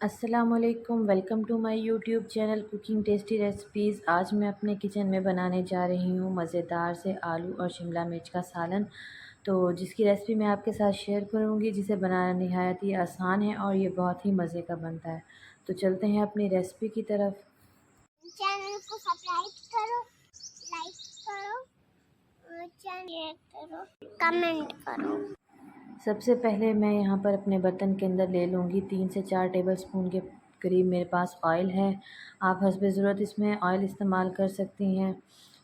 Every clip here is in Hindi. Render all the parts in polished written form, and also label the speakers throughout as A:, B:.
A: अस्सलामुअलैकुम, welcome to my YouTube channel cooking tasty recipes. आज मैं अपने किचन में बनाने जा रही हूँ मज़ेदार से आलू और शिमला मिर्च का सालन। तो जिसकी रेसिपी मैं आपके साथ शेयर करूँगी, जिसे बनाना नहायत ही आसान है और ये बहुत ही मज़े का बनता है। तो चलते हैं अपनी रेसिपी की तरफ।
B: चैनल को सब्सक्राइब करो, लाइक करो और शेयर करो, कमेंट करो।
A: सबसे पहले मैं यहाँ पर अपने बर्तन के अंदर ले लूँगी 3 से 4 टेबलस्पून के करीब मेरे पास ऑयल है। आप हस्बे ज़रूरत इसमें ऑयल इस्तेमाल कर सकती हैं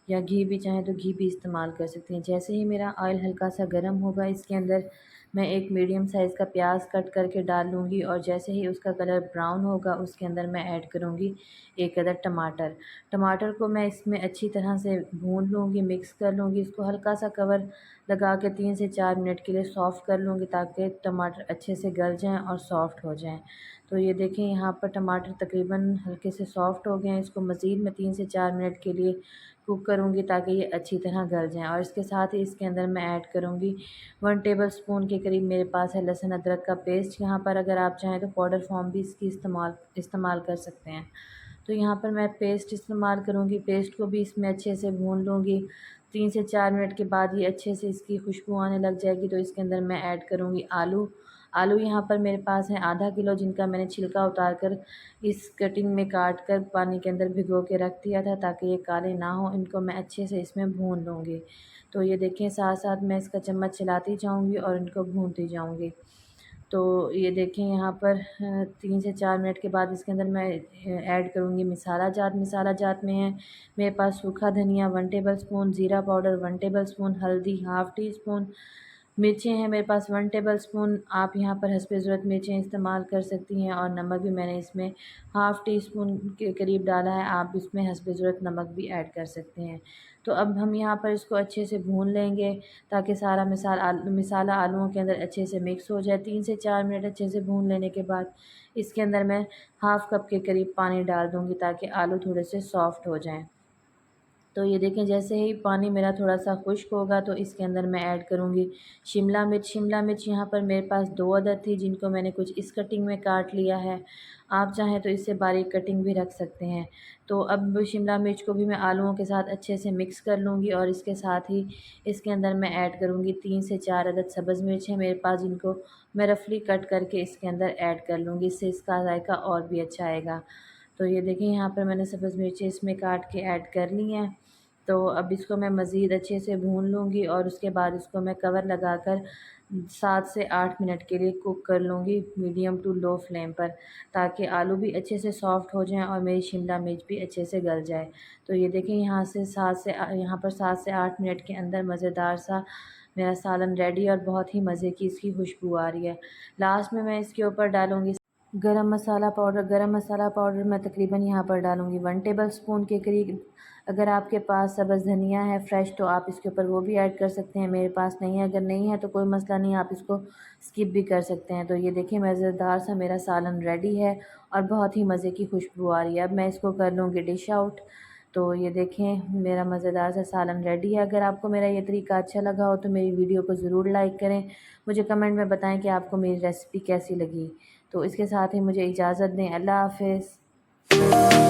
A: या घी भी चाहें तो घी भी इस्तेमाल कर सकती हैं। जैसे ही मेरा ऑयल हल्का सा गर्म होगा, इसके अंदर मैं एक मीडियम साइज़ का प्याज कट करके डाल लूँगी और जैसे ही उसका कलर ब्राउन होगा, उसके अंदर मैं ऐड करूँगी एक अदर टमाटर। टमाटर को मैं इसमें अच्छी तरह से भून लूँगी, मिक्स कर लूँगी। इसको हल्का सा कवर लगा के 3 से 4 मिनट के लिए सॉफ़्ट कर लूँगी, ताकि टमाटर अच्छे से गल जाएँ और सॉफ़्ट हो जाएँ। तो ये देखें, यहाँ पर टमाटर तकरीबन हल्के से सॉफ़्ट हो गए हैं। इसको मज़ीद मैं 3 से 4 मिनट के लिए कुक करूँगी, ताकि ये अच्छी तरह गल जाएँ। और इसके साथ ही इसके अंदर मैं ऐड करूँगी 1 टेबलस्पून के करीब मेरे पास है लहसुन अदरक का पेस्ट। यहाँ पर अगर आप चाहें तो पाउडर फॉर्म भी इसकी इस्तेमाल कर सकते हैं। तो यहाँ पर मैं पेस्ट इस्तेमाल करूँगी। पेस्ट को भी इसमें अच्छे से भून लूँगी। 3 से 4 मिनट के बाद ये अच्छे से इसकी खुशबू आने लग जाएगी, तो इसके अंदर मैं ऐड करूँगी आलू। आलू यहाँ पर मेरे पास है आधा किलो, जिनका मैंने छिलका उतार कर इस कटिंग में काट कर पानी के अंदर भिगो के रख दिया था, ताकि ये काले ना हो। इनको मैं अच्छे से इसमें भून लूँगी। तो ये देखें, साथ साथ मैं इसका चम्मच चलाती जाऊँगी और इनको भूनती जाऊँगी। तो ये देखें, यहाँ पर 3 से 4 मिनट के बाद इसके अंदर मैं ऐड करूँगी मसाला जात। मसाला जात में है मेरे पास सूखा धनिया 1 टेबलस्पून, ज़ीरा पाउडर 1 टेबलस्पून, हल्दी हाफ़ टी स्पून, मिर्चें हैं मेरे पास 1 टेबलस्पून। आप यहाँ पर हस्बे ज़रूरत मिर्चें इस्तेमाल कर सकती हैं। और नमक भी मैंने इसमें हाफ़ टी स्पून के करीब डाला है। आप इसमें हस्बे ज़रूरत नमक भी ऐड कर सकते हैं। तो अब हम यहाँ पर इसको अच्छे से भून लेंगे, ताकि सारा मसाला आलूओं के अंदर अच्छे से मिक्स हो जाए। 3 से 4 मिनट अच्छे से भून लेने के बाद इसके अंदर मैं हाफ़ कप के करीब पानी डाल दूँगी, ताकि आलू थोड़े से सॉफ़्ट हो जाएँ। तो ये देखें, जैसे ही पानी मेरा थोड़ा सा खुश्क होगा, तो इसके अंदर मैं ऐड करूँगी शिमला मिर्च। शिमला मिर्च यहाँ पर मेरे पास 2 अदद थी, जिनको मैंने कुछ इस कटिंग में काट लिया है। आप चाहें तो इससे बारीक कटिंग भी रख सकते हैं। तो अब शिमला मिर्च को भी मैं आलूओं के साथ अच्छे से मिक्स कर लूँगी और इसके साथ ही इसके अंदर मैं ऐड करूँगी 3 से 4 अदद सब्ज़ मिर्च है मेरे पास, जिनको मैं रफली कट करके इसके अंदर ऐड कर लूँगी। इससे इसका जायका और भी अच्छा आएगा। तो ये देखिए, यहाँ पर मैंने सब्ज़ मिर्चें इसमें काट के ऐड कर ली हैं। तो अब इसको मैं मज़ीद अच्छे से भून लूँगी और उसके बाद इसको मैं कवर लगाकर 7 से 8 मिनट के लिए कुक कर लूँगी मीडियम टू लो फ्लेम पर, ताकि आलू भी अच्छे से सॉफ़्ट हो जाएँ और मेरी शिमला मिर्च भी अच्छे से गल जाए। तो ये देखें, यहाँ पर 7 से 8 मिनट के अंदर मज़ेदार सा मेरा सालन रेडी और बहुत ही मज़े की इसकी खुशबू आ रही है। लास्ट में मैं इसके ऊपर डालूँगी गरम मसाला पाउडर। गरम मसाला पाउडर मैं तकरीबन यहाँ पर डालूँगी 1 टेबलस्पून के करीब। अगर आपके पास सब्ज़ धनिया है फ्रेश, तो आप इसके ऊपर वो भी ऐड कर सकते हैं। मेरे पास नहीं है। अगर नहीं है तो कोई मसला नहीं, आप इसको स्किप भी कर सकते हैं। तो ये देखिए, मज़ेदार सा मेरा सालन रेडी है और बहुत ही मज़े की खुशबू आ रही है। अब मैं इसको कर लूँगी डिश आउट। तो ये देखें, मेरा मज़ेदार सा सालन रेडी है। अगर आपको मेरा ये तरीका अच्छा लगा हो, तो मेरी वीडियो को ज़रूर लाइक करें। मुझे कमेंट में बताएं कि आपको मेरी रेसिपी कैसी लगी। तो इसके साथ ही मुझे इजाज़त दें। अल्लाह हाफ़िज़।